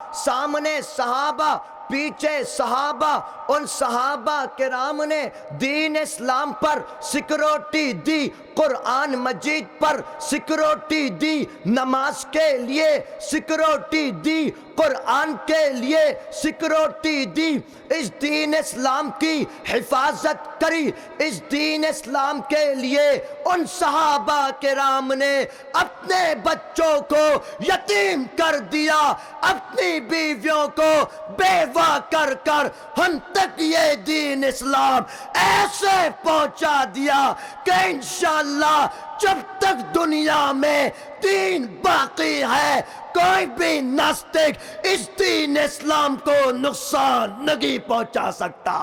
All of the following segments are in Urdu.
سامنے صحابہ، پیچھے صحابہ، ان صحابہ کرام نے دین اسلام پر سیکورٹی دی، قرآن مجید پر سیکورٹی دی، نماز کے لیے سیکورٹی دی، قرآن کے لیے سیکورٹی دی، اس دین اسلام کی حفاظت کری۔ اس دین اسلام کے لیے ان صحابہ کرام نے اپنے بچوں کو یتیم کر دیا، اپنی بیویوں کو بیوہ کر کر ہم تک یہ دین اسلام ایسے پہنچا دیا کہ انشاءاللہ جب تک دنیا میں دین باقی ہے کوئی بھی ناستک اس دین اسلام کو نقصان نہیں پہنچا سکتا۔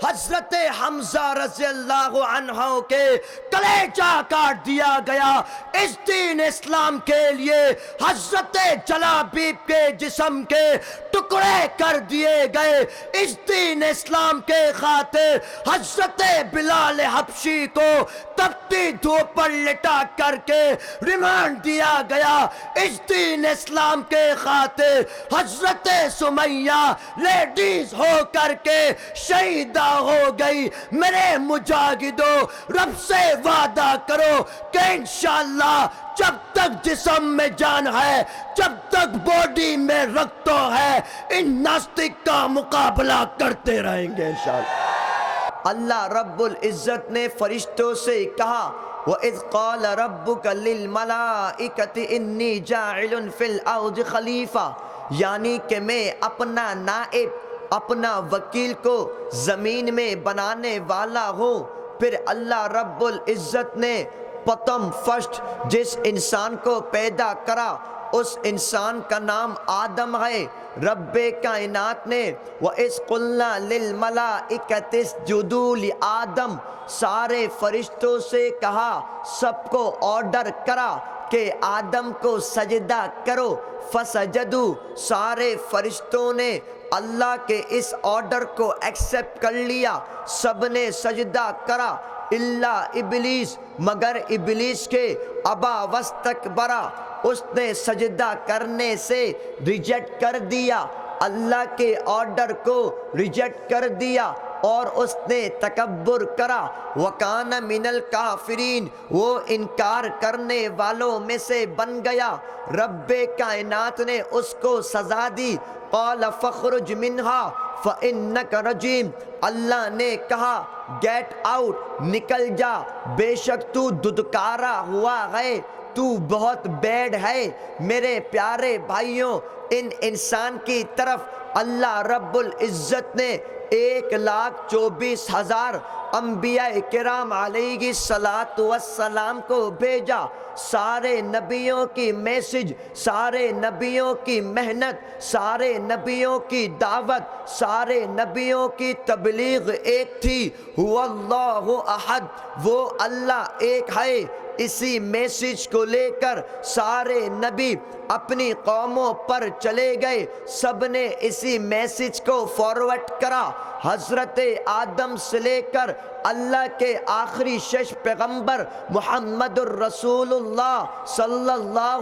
حضرت حمزہ رضی اللہ عنہ کے کلیجہ کاٹ دیا گیا اس دین اسلام کے لیے، حضرت جلابیب کے جسم کے ٹکڑے کر دیے گئے اس دین اسلام کے خاطر، حضرت بلال حبشی کو تپتی دھوپ پر لٹا کر کے ریمانڈ دیا گیا اس دین اسلام کے خاطر، حضرت سمیہ لیڈیز ہو کر کے شہیدہ ہو گئی۔ میرے مجاہدوں، رب سے وعدہ کرو کہ انشاءاللہ جب تک جسم میں جان ہے، جب تک باڈی میں رکھ تو ہے، ان ناستک کا مقابلہ کرتے رہیں گے انشاءاللہ۔ اللہ رب العزت نے فرشتوں سے کہا وَإِذْ قَالَ رَبُّكَ لِلْمَلَائِكَةِ إِنِّي جَاعِلٌ فِي الْأَرْضِ خَلِيفَةً، یعنی کہ میں اپنا نائب، اپنا وکیل کو زمین میں بنانے والا ہوں۔ پھر اللہ رب العزت نے پرتم فرسٹ جس انسان کو پیدا کرا اس انسان کا نام آدم ہے۔ رب کائنات نے وَإِذْ قُلْنَا لِلْمَلَائِكَةِ اسْجُدُوا لِآدَمَ، سارے فرشتوں سے کہا، سب کو آرڈر کرا کہ آدم کو سجدہ کرو، فسجدوا، سارے فرشتوں نے اللہ کے اس آرڈر کو ایکسپٹ کر لیا، سب نے سجدہ کرا الا ابلیس، مگر ابلیس کے ابا واستکبرا، اس نے سجدہ کرنے سے ریجیکٹ کر دیا، اللہ کے آرڈر کو ریجیکٹ کر دیا اور اس نے تکبر کرا، وَكَانَ مِنَ الْكَافِرِينَ، وہ انکار کرنے والوں میں سے بن گیا۔ رب کائنات نے اس کو سزا دی، قَالَ فَخْرُجْ مِنْهَا فَإِنَّكَ رَجِيمٌ، اللہ نے کہا گیٹ آؤٹ، نکل جا، بے شک تو دھتکارا ہوا ہے، تو بہت بیڈ ہے۔ میرے پیارے بھائیوں، ان انسان کی طرف اللہ رب العزت نے 1,24,000 انبیاء کرام علیہ السلام کو بھیجا، سارے نبیوں کی میسج، سارے نبیوں کی محنت، سارے نبیوں کی دعوت، سارے نبیوں کی تبلیغ ایک تھی، هو اللہ احد، وہ اللہ ایک ہے۔ اسی میسج کو لے کر سارے نبی اپنی قوموں پر چلے گئے، سب نے اسی میسج کو فارورڈ کرا، حضرت آدم سے لے کر اللہ کے آخری 6 پیغمبر محمد الرسول اللہ صلی اللہ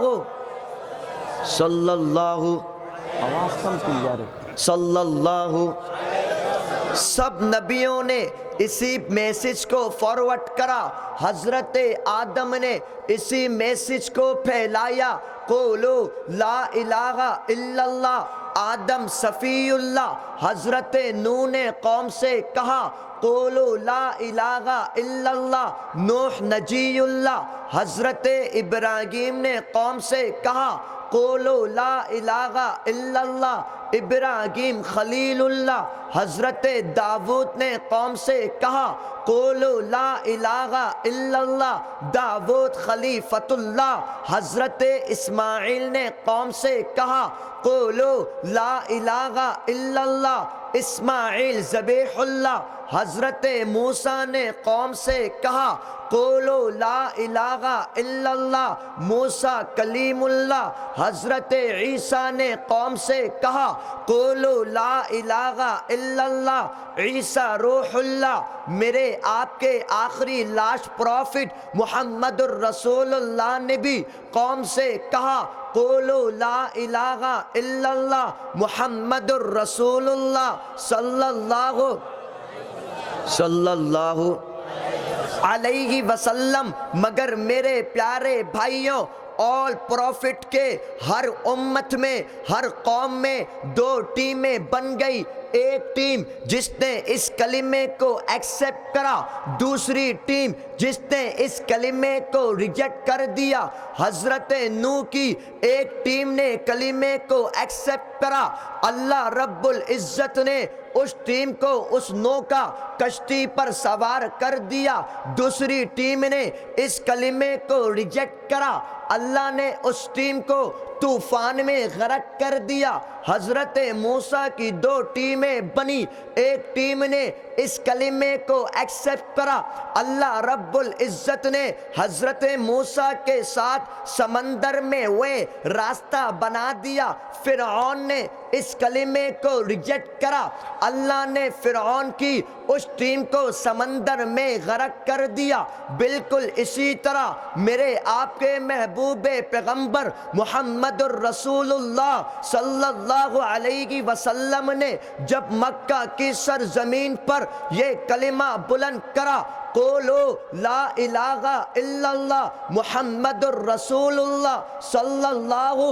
سب نبیوں نے اسی میسج کو فارورڈ کرا، حضرت آدم نے اسی میسج کو پھیلایا، قولو لا الہ الا اللہ، آدم صفی اللہ۔ حضرت نوح نے قوم سے کہا قولو لا الہ الا اللہ، نوح نجی اللہ۔ حضرت ابراہیم نے قوم سے کہا قولو لا الہ الا اللہ، ابراہیم خلیل اللہ۔ حضرت داؤد نے قوم سے کہا قولو لا الہ الا اللہ، داؤد خلیفۃ اللہ۔ حضرت اسماعیل نے قوم سے کہا قولو لا الہ الا اللہ، اسماعیل ذبیح اللہ۔ حضرت موسیٰ نے قوم سے کہا قولو لا الہ الا اللہ موسیٰ کلیم اللہ. حضرت عیسیٰ نے قوم سے کہا قولو لا الہ الا اللہ عیسیٰ روح اللہ. میرے آپ کے آخری لاسٹ پروفٹ محمد الرسول اللہ نے بھی قوم سے کہا قولو لا الہ الا اللہ محمد الرسول اللہ صلی اللہ علیہ وسلم. مگر میرے پیارے بھائیوں آل پروفٹ کے ہر امت میں ہر قوم میں دو ٹیمیں بن گئی. ایک ٹیم جس نے اس کلمے کو ایکسیپٹ کرا, دوسری ٹیم جس نے اس کلمے کو ریجیکٹ کر دیا. حضرت نوح کی ایک ٹیم نے کلمے کو ایکسیپٹ کرا, اللہ رب العزت نے اس ٹیم کو اس نوکا کشتی پر سوار کر دیا. دوسری ٹیم نے اس کلمے کو ریجیکٹ کرا, اللہ نے اس ٹیم کو طوفان میں غرق کر دیا. حضرت موسیٰ کی دو ٹیمیں بنی, ایک ٹیم نے اس کلمے کو ایکسیپٹ کرا, اللہ رب العزت نے حضرت موسیٰ کے ساتھ سمندر میں وہ راستہ بنا دیا. فرعون نے اس کلمے کو ریجیکٹ کرا, اللہ نے فرعون کی اس ٹیم کو سمندر میں غرق کر دیا. بالکل اسی طرح میرے آپ کے محبوب پیغمبر محمد الرسول اللہ صلی اللہ علیہ وسلم نے جب مکہ کی سرزمین پر یہ کلمہ بلند کرا قولو لا الہ الا اللہ محمد الرسول اللہ صلی اللہ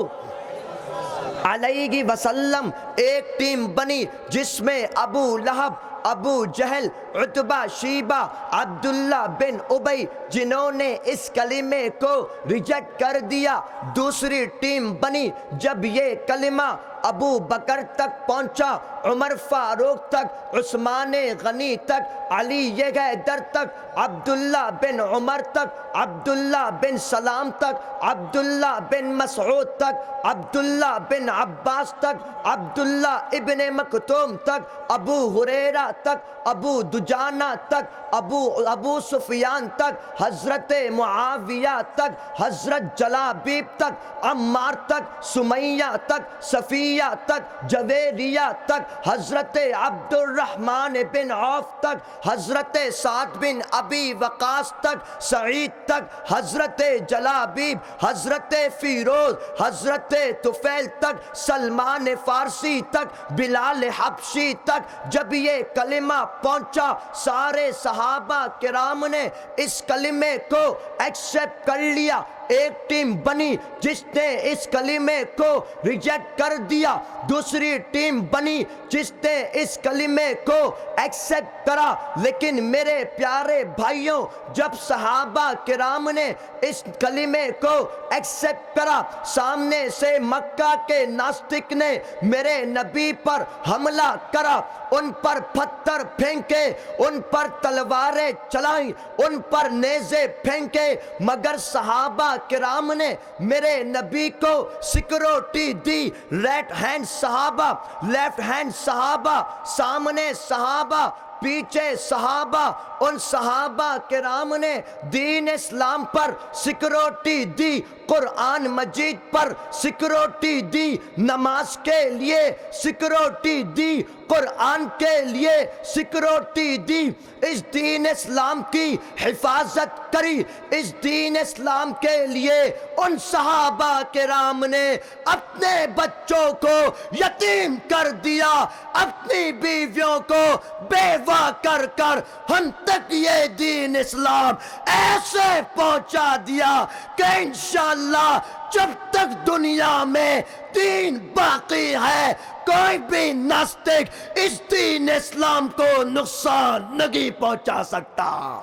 علیہ وسلم, ایک ٹیم بنی جس میں ابو لہب, ابو جہل, عتبہ, شیبہ, عبداللہ بن ابی جنہوں نے اس کلمے کو ریجیکٹ کر دیا. دوسری ٹیم بنی جب یہ کلمہ ابو بکر تک پہنچا, عمر فاروق تک, عثمان غنی تک, علی حیدر تک, عبداللہ بن عمر تک, عبداللہ بن سلام تک, عبداللہ بن مسعود تک, عبداللہ بن عباس تک, عبداللہ ابن مکتوم تک, ابو ہریرہ تک, ابو دجانہ تک, ابو سفیان تک, حضرت معاویہ تک, حضرت جلابیب تک, عمار تک, سمیہ تک, صفیہ تک, جویریہ تک, حضرت عبد الرحمن بن عوف تک, حضرت سعد بن ابی وقاص تک, سعید تک, حضرت جلابیب, حضرت فیروز, حضرت طفیل تک, سلمان فارسی تک, بلال حبشی تک. جب یہ کلمہ پہنچا سارے صحابہ کرام نے اس کلمے کو ایکسیپٹ کر لیا. ایک ٹیم بنی جس نے اس کلمے کو ریجیکٹ کر دیا, دوسری ٹیم بنی جس نے اس کلمے کو ایکسیپٹ کرا. لیکن میرے پیارے بھائیوں جب صحابہ کرام نے اس کلمے کو ایکسیپٹ کرا, سامنے سے مکہ کے ناستک نے میرے نبی پر حملہ کرا, ان پر پتھر پھینکے, ان پر تلواریں چلائیں, ان پر نیزے پھینکے, مگر صحابہ کرام نے میرے نبی کو سیکورٹی دی. رائٹ ہینڈ صحابہ, لیفٹ ہینڈ صحابہ, سامنے صحابہ, پیچھے صحابہ. ان صحابہ کرام نے دین اسلام پر سیکورٹی دی, قرآن مجید پر سیکورٹی دی, نماز کے لیے سیکورٹی دی, قرآن کے لیے سیکورٹی دی. اس دین اسلام کی حفاظت کری. اس دین اسلام کے لیے ان صحابہ کرام نے اپنے بچوں کو یتیم کر دیا, اپنی بیویوں کو بیوہ کر کر ہم تک یہ دین اسلام ایسے پہنچا دیا کہ انشاءاللہ جب تک دنیا میں دین باقی ہے کوئی بھی ناستک اس دین اسلام کو نقصان نہیں پہنچا سکتا.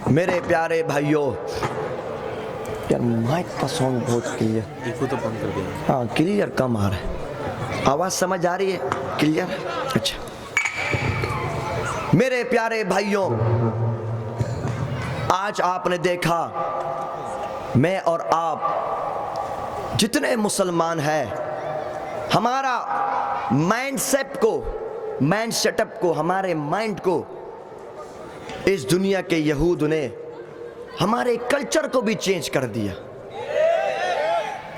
میرے پیارے بھائیوں یار مائک کا ساؤنڈ بہت کلیئر. ایکو تو بند کر دیا. ہاں کلیئر کم آ رہا ہے. آواز سمجھ آ رہی ہے کلیئر؟ اچھا. میرے پیارے بھائیوں، آج آپ نے دیکھا میں اور آپ جتنے مسلمان ہیں، ہمارا مائنڈ سیٹ اپ کو ہمارے مائنڈ کو اس دنیا کے یہود نے ہمارے کلچر کو بھی چینج کر دیا.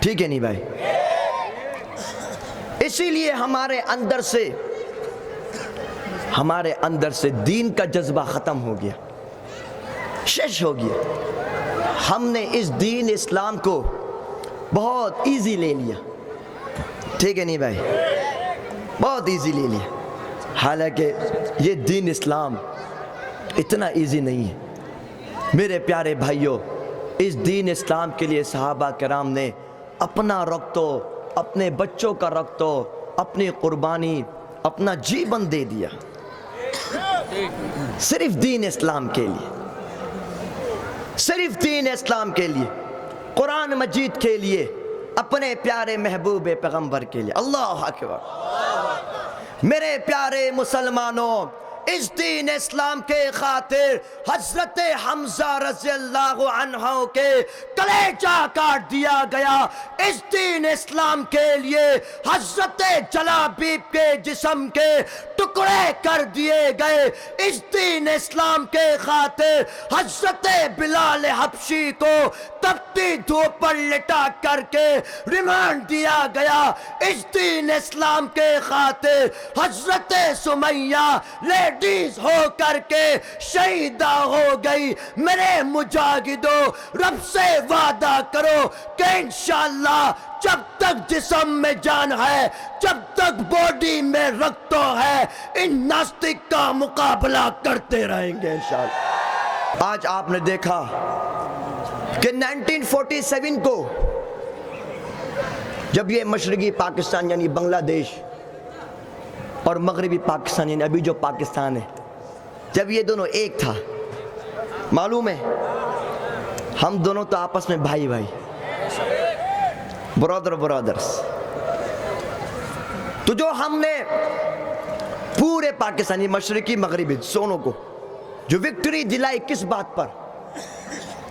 ٹھیک ہے نہیں بھائی؟ اسی لیے ہمارے اندر سے دین کا جذبہ ختم ہو گیا، شش ہو گیا. ہم نے اس دین اسلام کو بہت ایزی لے لیا. ٹھیک ہے نہیں بھائی؟ بہت ایزی لے لیا. حالانکہ یہ دین اسلام اتنا ایزی نہیں ہے. میرے پیارے بھائیوں، اس دین اسلام کے لیے صحابہ کرام نے اپنا رختو، اپنے بچوں کا رختو، اپنی قربانی، اپنا جیون دے دیا صرف دین اسلام کے لیے، صرف دین اسلام کے لیے، قرآن مجید کے لیے، اپنے پیارے محبوب پیغمبر کے لیے. اللہ اکبر. میرے پیارے مسلمانوں، اس دین اسلام کے خاطر حضرت حمزہ رضی اللہ عنہ کے کلیجہ کاٹ دیا گیا. اس دین اسلام کے لیے حضرت جلابیب کے جسم کے ٹکڑے کر دیے گئے. اس دین اسلام کے خاطر حضرت بلال حبشی کو تپتی دھوپ پر لٹا کر کے ریمانڈ دیا گیا. اس دین اسلام کے خاطر حضرت سمیہ لیڈیز ہو کر کے شہیدہ ہو گئی. میرے مجاہدوں، رب سے وعدہ کرو کہ انشاءاللہ جب تک جسم میں جان ہے، جب تک باڈی میں رکھتا ہے، ان ناستک کا مقابلہ کرتے رہیں گے انشاءاللہ. آج آپ نے دیکھا کہ 1947 کو جب یہ مشرقی پاکستان یعنی بنگلہ دیش اور مغربی پاکستان یعنی ابھی جو پاکستان ہے، جب یہ دونوں ایک تھا، معلوم ہے ہم دونوں تو آپس میں بھائی برادرز. تو جو ہم نے پورے پاکستانی مشرقی مغربی دونوں کو جو وکٹری دلائی کس بات پر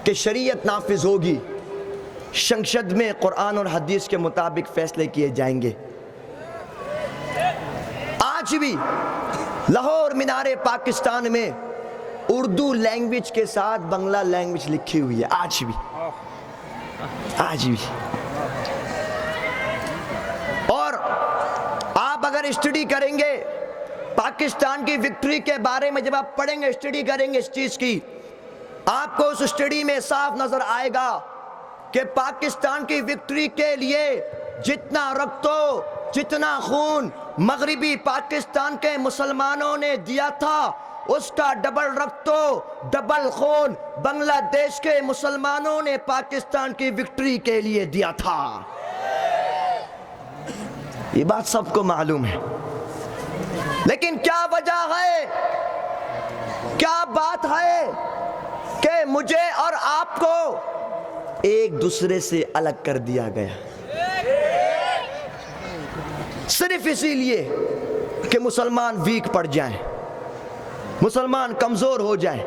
کہ شریعت نافذ ہوگی، سنسد میں قرآن اور حدیث کے مطابق فیصلے کیے جائیں گے. آج بھی لاہور مینار پاکستان میں اردو لینگویج کے ساتھ بنگلہ لینگویج لکھی ہوئی ہے. آج بھی اور آپ اگر اسٹڈی کریں گے پاکستان کی وکٹری کے بارے میں، جب آپ پڑھیں گے، اسٹڈی کریں گے اس چیز کی، آپ کو اس اسٹڈی میں صاف نظر آئے گا کہ پاکستان کی وکٹری کے لیے جتنا رکتو، جتنا خون مغربی پاکستان کے مسلمانوں نے دیا تھا، اس کا ڈبل رکتو، ڈبل خون بنگلہ دیش کے مسلمانوں نے پاکستان کی وکٹری کے لیے دیا تھا. یہ بات سب کو معلوم ہے. لیکن کیا وجہ ہے، کیا بات ہے کہ مجھے اور آپ کو ایک دوسرے سے الگ کر دیا گیا؟ صرف اسی لیے کہ مسلمان ویک پڑ جائیں، مسلمان کمزور ہو جائیں،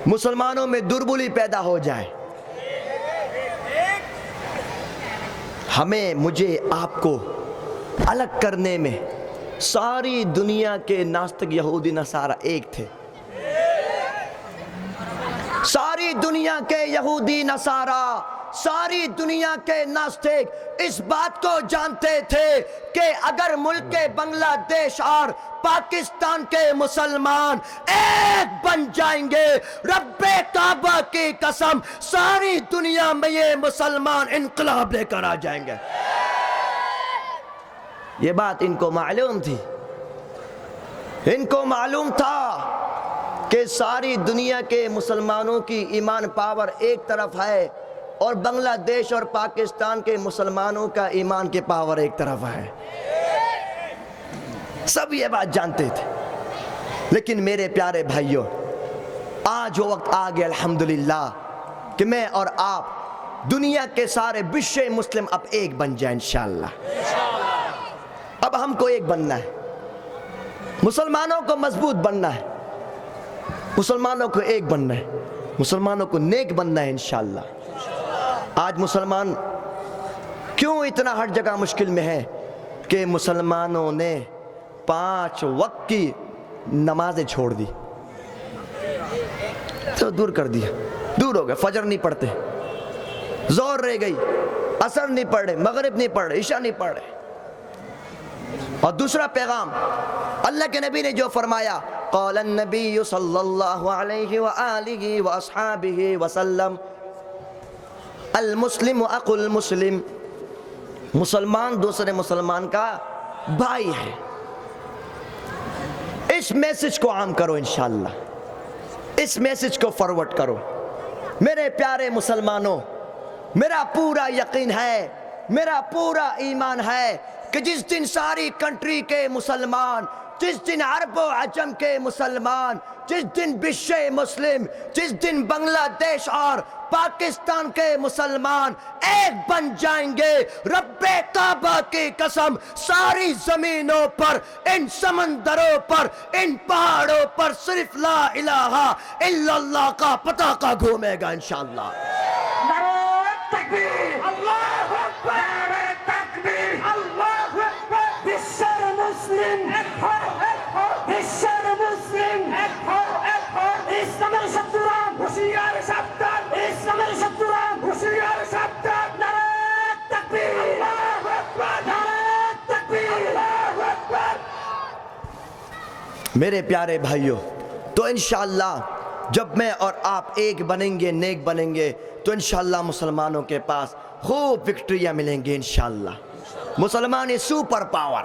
مسلمانوں میں دربلی پیدا ہو جائے. مجھے آپ کو الگ کرنے میں ساری دنیا کے ناستک یہودی نصارہ ایک تھے. ساری دنیا کے یہودی نصارہ، ساری دنیا کے ناستک اس بات کو جانتے تھے کہ اگر ملک بنگلہ دیش اور پاکستان کے مسلمان ایک بن جائیں گے، رب کعبہ کی قسم ساری دنیا میں یہ مسلمان انقلاب لے کر آ جائیں گے. یہ بات ان کو معلوم تھی. ان کو معلوم تھا کہ ساری دنیا کے مسلمانوں کی ایمان پاور ایک طرف ہے اور بنگلہ دیش اور پاکستان کے مسلمانوں کا ایمان کے پاور ایک طرف ہے. سب یہ بات جانتے تھے. لیکن میرے پیارے بھائیوں، آج وہ وقت آ گیا الحمدللہ کہ میں اور آپ دنیا کے سارے بشے مسلم اب ایک بن جائیں انشاءاللہ۔ اب ہم کو ایک بننا ہے، مسلمانوں کو مضبوط بننا ہے، مسلمانوں کو ایک بننا ہے، مسلمانوں کو نیک بننا ہے انشاءاللہ۔ آج مسلمان کیوں اتنا ہر جگہ مشکل میں ہے کہ مسلمانوں نے 5 وقت کی نمازیں چھوڑ دی، تو دور کر دیا، دور ہو گئے، فجر نہیں پڑھتے، ظہر رہ گئی، عصر نہیں پڑھ رہے، مغرب نہیں پڑھ رہے، عشاء نہیں پڑھ رہے۔ اور دوسرا پیغام اللہ کے نبی نے جو فرمایا، قال النبی صلی اللہ علیہ وآلہ واصحابہ وسلم المسلم اخو المسلم، مسلمان دوسرے مسلمان کا بھائی ہے۔ اس میسج کو عام کرو انشاءاللہ، اس میسج کو فارورڈ کرو۔ میرے پیارے مسلمانوں، میرا پورا یقین ہے، میرا پورا ایمان ہے کہ جس دن ساری کنٹری کے مسلمان، جس دن عرب و عجم کے مسلمان، جس دن بشے مسلم، جس دن بنگلہ دیش اور پاکستان کے مسلمان ایک بن جائیں گے، رب کعبہ کی قسم ساری زمینوں پر، ان سمندروں پر، ان پہاڑوں پر صرف لا الہ الا اللہ کا پتاقہ گھومے گا انشاءاللہ۔ نعرہ تکبیر، اللہ اکبر، تکبیر، اللہ اکبر، بشر مسلم، بشر مسلم، اسلام شتران، ہوشیار شبدان، اسلام شتران، ہوشیار شبدان، نعرہ تکبیر، اللہ اکبر، نعرہ تکبیر، اللہ اکبر۔ میرے پیارے بھائیوں، تو انشاءاللہ جب میں اور آپ ایک بنیں گے، نیک بنیں گے، تو انشاءاللہ مسلمانوں کے پاس خوب وکٹریاں ملیں گی انشاءاللہ۔ مسلمان از سپر پاور،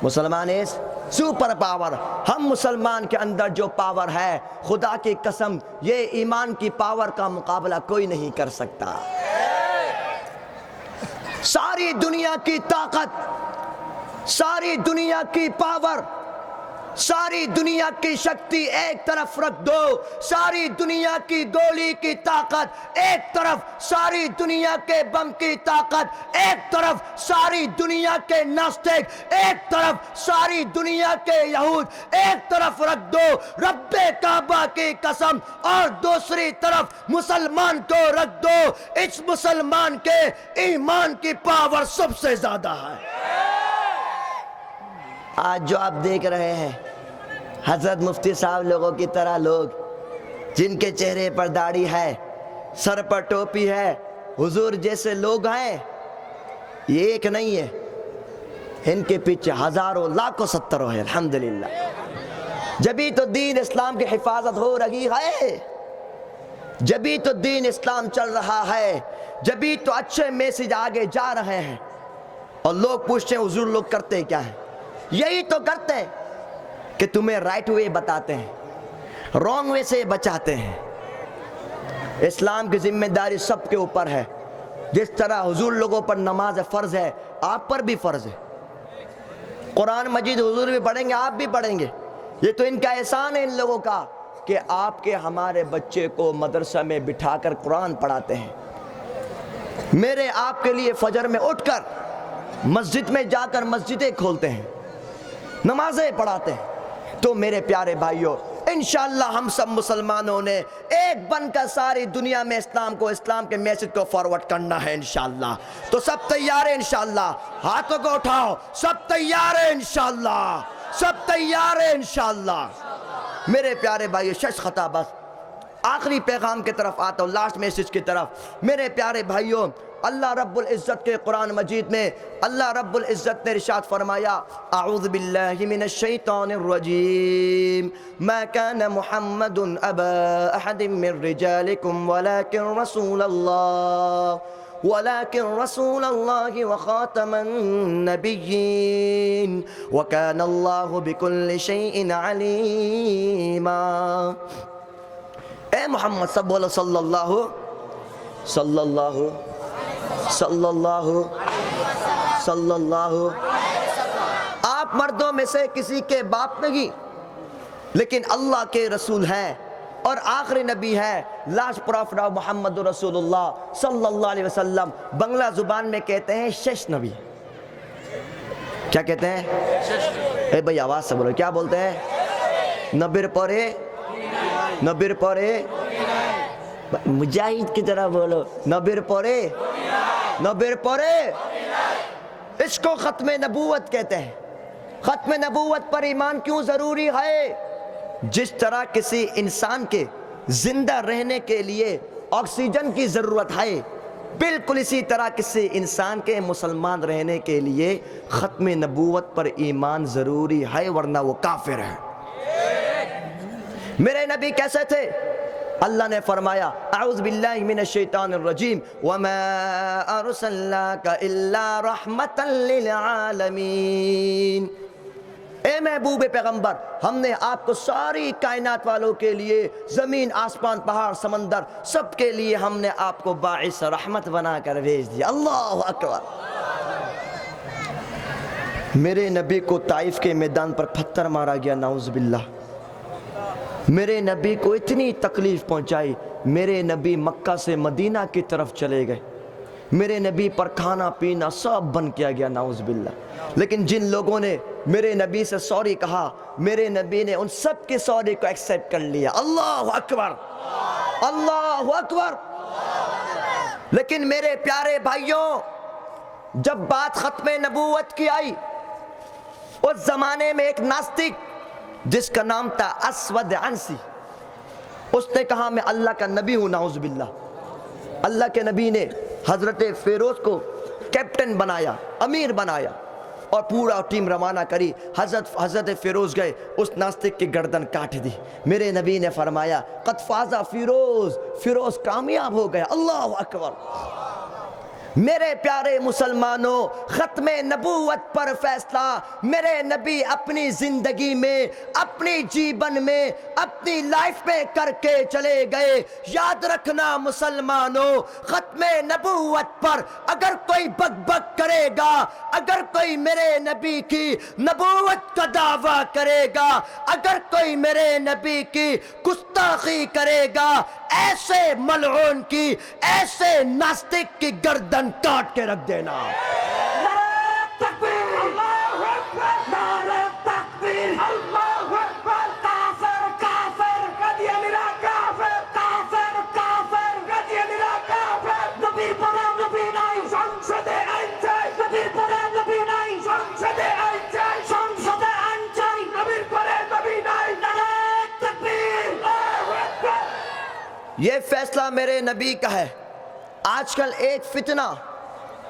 مسلمان از سپر پاور۔ ہم مسلمان کے اندر جو پاور ہے، خدا کی قسم یہ ایمان کی پاور کا مقابلہ کوئی نہیں کر سکتا۔ ساری دنیا کی طاقت، ساری دنیا کی پاور، ساری دنیا کی شکتی ایک طرف رکھ دو، ساری دنیا کی گولی کی طاقت ایک طرف، ساری دنیا کے بم کی طاقت ایک طرف، ساری دنیا کے ناستک ایک طرف، ساری دنیا کے یہود ایک طرف رکھ دو، رب کعبہ کی قسم، اور دوسری طرف مسلمان کو رکھ دو، اس مسلمان کے ایمان کی پاور سب سے زیادہ ہے۔ آج جو آپ دیکھ رہے ہیں حضرت مفتی صاحب لوگوں کی طرح لوگ جن کے چہرے پر داڑھی ہے، سر پر ٹوپی ہے، حضور جیسے لوگ ہیں، یہ ایک نہیں ہے، ان کے پیچھے ہزاروں لاکھوں ستروں ہیں الحمدللہ۔ جبھی تو دین اسلام کی حفاظت ہو رہی ہے، جبھی تو دین اسلام چل رہا ہے، جبھی تو اچھے میسج آگے جا رہے ہیں۔ اور لوگ پوچھتے ہیں حضور لوگ کرتے کیا ہیں؟ یہی تو کرتے ہیں کہ تمہیں رائٹ وے بتاتے ہیں، رانگ وے سے بچاتے ہیں۔ اسلام کی ذمہ داری سب کے اوپر ہے، جس طرح حضور لوگوں پر نماز فرض ہے، آپ پر بھی فرض ہے۔ قرآن مجید حضور بھی پڑھیں گے، آپ بھی پڑھیں گے، یہ تو ان کا احسان ہے ان لوگوں کا کہ آپ کے ہمارے بچے کو مدرسہ میں بٹھا کر قرآن پڑھاتے ہیں۔ میرے آپ کے لیے فجر میں اٹھ کر مسجد میں جا کر مسجدیں کھولتے ہیں، نمازیں پڑھاتے ہیں۔ تو میرے پیارے بھائیوں، انشاءاللہ ہم سب مسلمانوں نے ایک بن کر ساری دنیا میں اسلام کو، اسلام کے میسج کو فارورڈ کرنا ہے انشاءاللہ۔ تو سب تیار ہیں انشاءاللہ؟ ہاتھوں کو اٹھاؤ، سب تیار ہیں انشاءاللہ؟ سب تیار ہیں انشاءاللہ؟ میرے پیارے بھائیوں، شش خطا بس آخری پیغام کی طرف آتا ہوں، لاسٹ میسج کی طرف۔ میرے پیارے بھائیوں، اللہ رب العزت کے قرآن مجید میں اللہ رب العزت نے ارشاد فرمایا، اعوذ باللہ من الشیطان الرجیم، ما کان محمد ابا احد من رجالکم ولكن رسول الله وخاتم النبيين وكان الله بكل شيء عليما۔ اے محمد سب بولو صلی اللہ صلی اللہ صلی اللہ صلی اللہ۔ آپ مردوں میں سے کسی کے باپ نہیں، لیکن اللہ کے رسول ہیں، اور آخری نبی ہے لاسٹ پروفٹ آف محمد رسول اللہ صلی اللہ علیہ وسلم. بنگلہ زبان میں کہتے ہیں شش نبی. کیا کہتے ہیں؟ اے بھائی آواز سے بولو, کیا بولتے ہیں؟ نبیر پورے, نبیر پورے, مجاہد کی طرح بولو, نبیر پورے, نبیر پورے. اس کو ختم نبوت کہتے ہیں. ختم نبوت پر ایمان کیوں ضروری ہے؟ جس طرح کسی انسان کے زندہ رہنے کے لیے آکسیجن کی ضرورت ہے, بالکل اسی طرح کسی انسان کے مسلمان رہنے کے لیے ختم نبوت پر ایمان ضروری ہے, ورنہ وہ کافر ہے. میرے نبی کیسے تھے؟ اللہ نے فرمایا اعوذ باللہ من الشیطان الرجیم وما ارسلناک الا رحمتا للعالمین. اے محبوب پیغمبر, ہم نے آپ کو ساری کائنات والوں کے لیے, زمین آسمان پہاڑ سمندر سب کے لیے ہم نے آپ کو باعث رحمت بنا کر بھیج دیا. اللہ اکبر. میرے نبی کو طائف کے میدان پر پتھر مارا گیا, نعوذ باللہ. میرے نبی کو اتنی تکلیف پہنچائی, میرے نبی مکہ سے مدینہ کی طرف چلے گئے, میرے نبی پر کھانا پینا سب بند کیا گیا, نعوذ باللہ. لیکن جن لوگوں نے میرے نبی سے سوری کہا, میرے نبی نے ان سب کی سوری کو ایکسیپٹ کر لیا. اللہ اکبر, اللہ اکبر. لیکن میرے پیارے بھائیوں, جب بات ختم نبوت کی آئی, اس زمانے میں ایک ناستک جس کا نام تھا اسود عنسی, اس نے کہا میں اللہ کا نبی ہوں, نعوذ باللہ. اللہ کے نبی نے حضرت فیروز کو کیپٹن بنایا, امیر بنایا, اور پورا ٹیم روانہ کری. حضرت فیروز گئے, اس ناستک کی گردن کاٹ دی. میرے نبی نے فرمایا قد فاز فیروز, فیروز کامیاب ہو گیا. اللہ اکبر. میرے پیارے مسلمانوں, ختم نبوت پر فیصلہ میرے نبی اپنی زندگی میں, اپنی جیون میں, اپنی لائف میں کر کے چلے گئے. یاد رکھنا مسلمانوں, ختم نبوت پر اگر کوئی بک بک کرے گا, اگر کوئی میرے نبی کی نبوت کا دعویٰ کرے گا, اگر کوئی میرے نبی کی گستاخی کرے گا, ایسے ملعون کی, ایسے ناستک کی گردن کاٹ کے رکھ دینا. نعرہ تکبیر, اللہ اکبر, نعرہ تکبیر, اللہ اکبر. کافر کافر, قدیہ میرا کافر, کافر کافر, قدیہ میرا کافر. نبی پڑھا نبی نہیں, সংসদ আইন, نبی پڑھا نبی نہیں, সংসদ আইন, সংসদ আইন, نبی پڑھے نبی نہیں. نعرہ تکبیر, اللہ اکبر. یہ فیصلہ میرے نبی کا ہے. آج کل ایک فتنہ,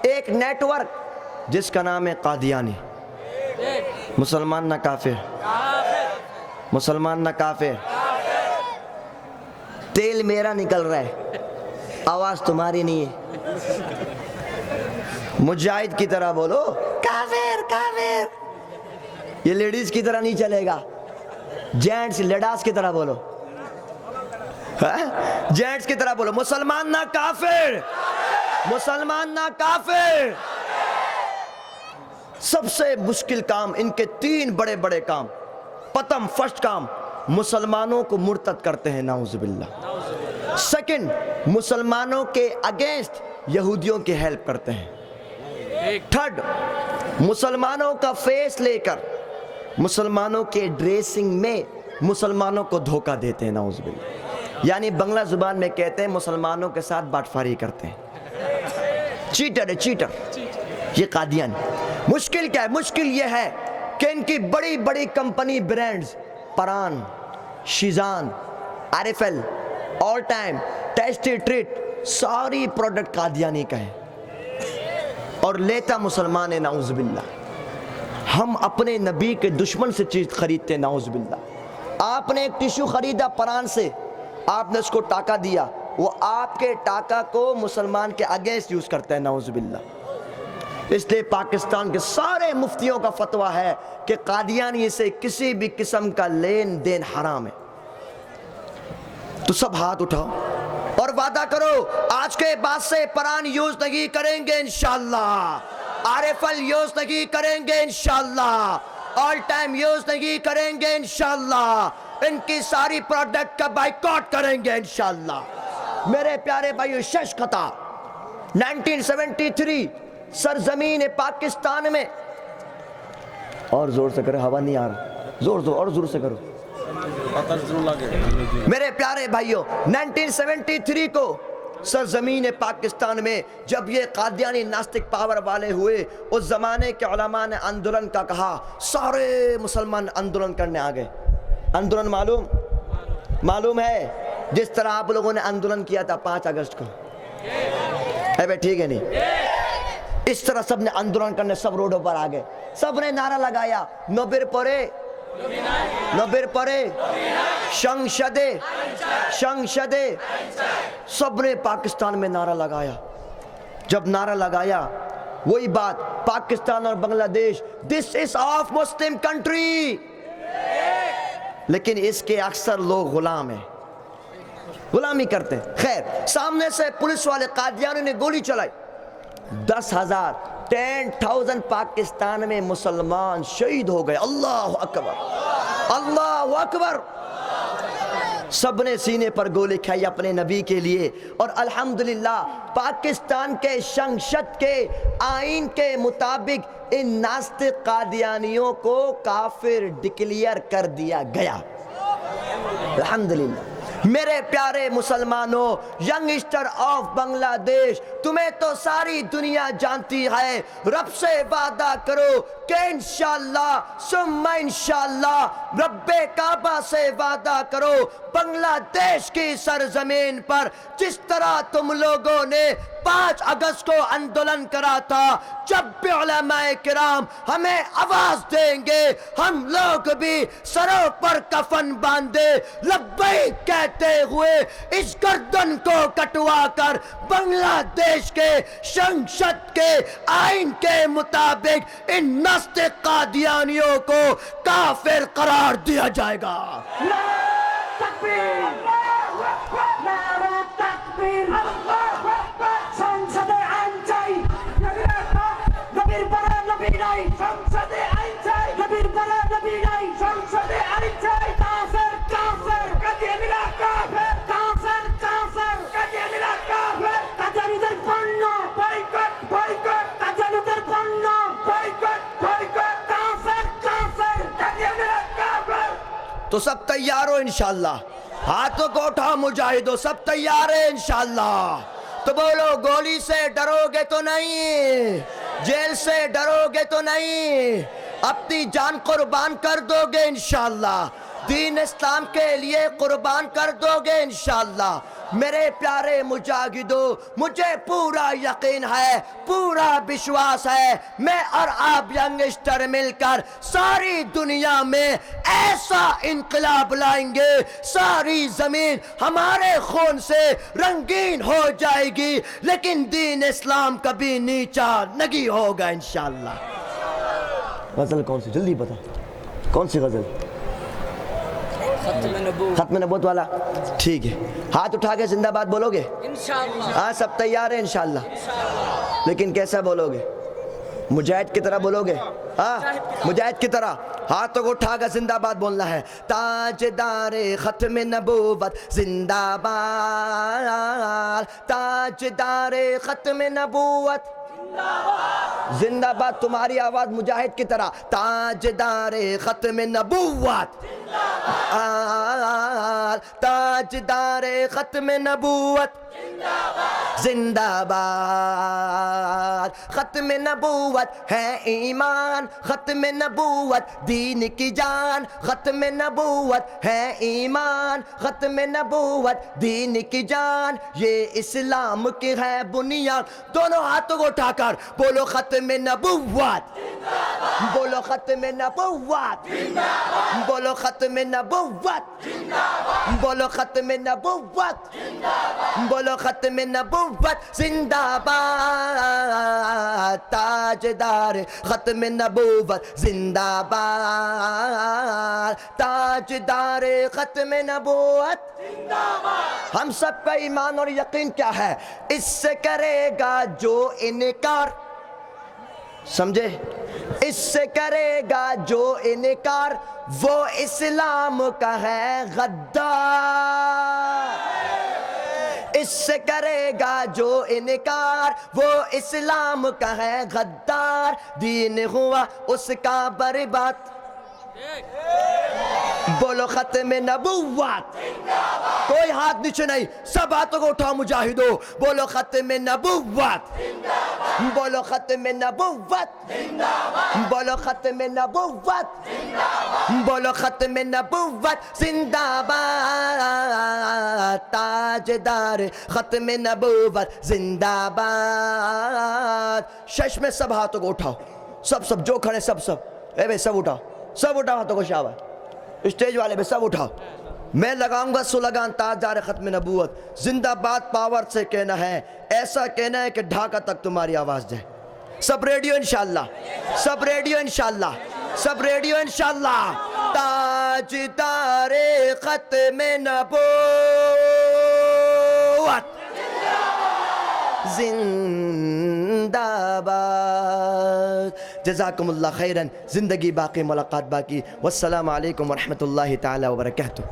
ایک نیٹ ورک جس کا نام ہے قادیانی. مسلمان نہ کافر, مسلمان نہ کافر. تیل میرا نکل رہا ہے, آواز تمہاری نہیں ہے. مجاہد کی طرح بولو کافر کافر. یہ لیڈیز کی طرح نہیں چلے گا, جینٹس لیڈاس کی طرح بولو, جینٹس کی طرح بولو مسلمان نہ کافر, مسلمان نہ کافر. سب سے مشکل کام, ان کے 3 بڑے بڑے کام. پتم, فرسٹ کام, مسلمانوں کو مرتد کرتے ہیں, نعوذ باللہ. سیکنڈ, مسلمانوں کے اگینسٹ یہودیوں کی ہیلپ کرتے ہیں. تھرڈ, مسلمانوں کا فیس لے کر مسلمانوں کے ڈریسنگ میں مسلمانوں کو دھوکہ دیتے ہیں, نعوذ باللہ. یعنی بنگلہ زبان میں کہتے ہیں مسلمانوں کے ساتھ باٹفاری کرتے ہیں. چیٹر ہے, چیٹر. یہ قادیان. مشکل کیا ہے؟ مشکل یہ ہے کہ ان کی بڑی بڑی company brands, Pran, Shezan, RFL, all time, tasty treat, ساری پروڈکٹ قادیانی کا ہے, اور لیتا مسلمان ہے, نعوذ باللہ. ہم اپنے نبی کے دشمن سے چیز خریدتے ہیں, نعوذ باللہ. آپ نے ایک ٹیشو خریدا پران سے, آپ نے اس کو ٹاکا دیا, وہ آپ کے ٹاکا کو مسلمان کے اگینسٹ یوز کرتا ہے, نعوذ باللہ. اس لیے پاکستان کے سارے مفتیوں کا فتویٰ ہے کہ قادیانی سے کسی بھی قسم کا لین دین حرام ہے. تو سب ہاتھ اٹھاؤ اور وعدہ کرو آج کے بعد سے پران یوز نہیں کریں گے انشاءاللہ, RFL یوز نہیں کریں گے انشاءاللہ, آل ٹائم یوز نہیں کریں گے انشاءاللہ, ان کی ساری پروڈکٹ کا بائیکاٹ کریں گے انشاءاللہ۔ میرے پیارے بھائیو، شش خطا 1973 سرزمین پاکستان میں، اور زور سے کرو، ہوا نہیں آ رہا، اور زور سے کرو میرے پیارے بھائیو۔ 1973 کو سرزمین پاکستان میں جب یہ قادیانی ناستک پاور والے ہوئے، اس زمانے کے علماء نے آندولن کا کہا، سارے مسلمان آندولن کرنے آ گئے۔ آندولن معلوم ہے، جس طرح آپ لوگوں نے آندولن کیا تھا 5 اگست کو، اے بھائی ٹھیک ہے نہیں؟ اس طرح سب نے آندولن کرنے، سب روڈوں پر آ گئے، سب نے نعرہ لگایا، نوبر پورے شنگشدے، سب نے پاکستان میں نعرہ لگایا۔ جب نعرہ لگایا، وہی بات، پاکستان اور بنگلہ دیش، دس از آف مسلم کنٹری، لیکن اس کے اکثر لوگ غلام ہیں، غلامی کرتے ہیں۔ خیر، سامنے سے پولیس والے قادیانوں نے گولی چلائی، 10,000 پاکستان میں مسلمان شہید ہو گئے۔ اللہ اکبر، اللہ اکبر۔ سب نے سینے پر گولی کھائی اپنے نبی کے لیے، اور الحمدللہ پاکستان کے شنگشت کے آئین کے مطابق ان ناستق قادیانیوں کو کافر ڈکلیئر کر دیا گیا، الحمدللہ۔ میرے پیارے مسلمانوں، ینگسٹر آف بنگلہ دیش، تمہیں تو ساری دنیا جانتی ہے، رب سے وعدہ کرو کہ انشاءاللہ ثم انشاءاللہ، رب کعبہ سے وعدہ کرو، بنگلہ دیش کی سرزمین پر جس طرح تم لوگوں نے 5 اگست کو آندولن کرا تھا، جب بھی علماء کرام ہمیں آواز دیں گے، ہم لوگ بھی سروں پر کفن باندھے لبیک کہتے ہوئے اس گردن کو کٹوا کر بنگلہ دیش کے شنگشت کے آئین کے مطابق ان ناستق قادیانیوں کو کافر قرار دیا جائے گا۔ تکبیر، نعرہ تکبیر، সংসদে আইন চাই, নবীর পরে নবী নাই, সংসদে আইন চাই, নবীর পরে নবী নাই, সংসদে আইন চাই, কাফের কাফের, কাদিয়ানীরা কাফের, কাফের কাফের, কাদিয়ানীরা কাফের, কাদিয়ানীদের পণ্য বয়কট বয়কট, কাদিয়ানীদের পণ্য বয়কট বয়কট, কাফের কাফের, কাদিয়ানীরা কাফের۔ تو سب تیار ہو انشاءاللہ؟ ہاتھوں کو اٹھاؤ مجاہدو، سب تیار ہے انشاءاللہ؟ تو بولو، گولی سے ڈرو گے تو نہیں، جیل سے ڈرو گے تو نہیں، اپنی جان قربان کر دو گے انشاءاللہ، دین اسلام کے لیے قربان کر دو گے انشاءاللہ۔ میرے پیارے مجاہدو، مجھے پورا یقین ہے، پورا وشواس ہے، میں اور آپ ینگسٹر مل کر ساری دنیا میں ایسا انقلاب لائیں گے، ساری زمین ہمارے خون سے رنگین ہو جائے گی، لیکن دین اسلام کبھی نیچا نہیں ہوگا انشاءاللہ۔ غزل کون سی؟ جلدی بتا، کون سی غزل؟ ختم نبوت والا؟ ٹھیک ہے، ہاتھ اٹھا کے زندہ باد بولو گے انشاءاللہ؟ ہاں، سب تیار ہیں انشاءاللہ؟ لیکن کیسا بولو گے؟ مجاہد کی طرح بولو گے؟ ہاں، مجاہد کی طرح ہاتھوں کو اٹھا کر زندہ باد بولنا ہے۔ تاجدار ختم نبوت زندہ باد، تاجدار ختم نبوت زندہ باد۔ تمہاری آواز مجاہد کی طرح، تاجدار ختم نبوت، تاجدار ختم نبوت زندہ باد۔ ختم نبوت ہے ایمان، ختم نبوت دین کی جان، ختم نبوت ہے ایمان، ختم نبوت دین کی جان، یہ اسلام کی ہے بنیاد۔ دونوں ہاتھوں کو اٹھا کر بولو ختم نبوت، بولو ختم نبوت، بولو ختم نبوت، بولو ختم نبوت، بولو ختم نبوت زندہ باد۔ تاجدار ختم نبوت زندہ باد، تاجدار ختم نبوت زندہ باد۔ ہم سب کا ایمان اور یقین کیا ہے؟ اس سے کرے گا جو انکار، سمجھے؟ اس سے کرے گا جو انکار وہ اسلام کا ہے غدار، اس سے کرے گا جو انکار وہ اسلام کا ہے غدار، دین ہوا اس کا برباد، بولو ختم نبوت، کوئی ہاتھ نیچے نہیں، سب ہاتھوں کو اٹھاؤ مجاہدو، بولو ختم نبوت، بولو ختم نبوت، بولو ختم نبوت، بولو ختم نبوت زندہ باد، تاجدار ختم نبوت زندہ باد۔ شش میں سب ہاتھوں کو اٹھاؤ، سب جو کھڑے سب اے بھائی سب اٹھاؤ ہاتھوں کو، شاباش، اسٹیج والے بھی سب اٹھاؤ۔ میں لگاؤں گا سلگان تاجدار ختم نبوت، زندہ باد پاور سے کہنا ہے، ایسا کہنا ہے کہ ڈھاکہ تک تمہاری آواز جائے۔ سب ریڈیو انشاءاللہ، سب ریڈیو انشاءاللہ، سب ریڈیو انشاءاللہ۔ تاجدار ختم نبوت زندہ باد۔ جزاکم اللہ خیراً، زندگی باقی ملاقات باقی، والسلام علیکم ورحمۃ اللہ تعالی وبرکاتہ۔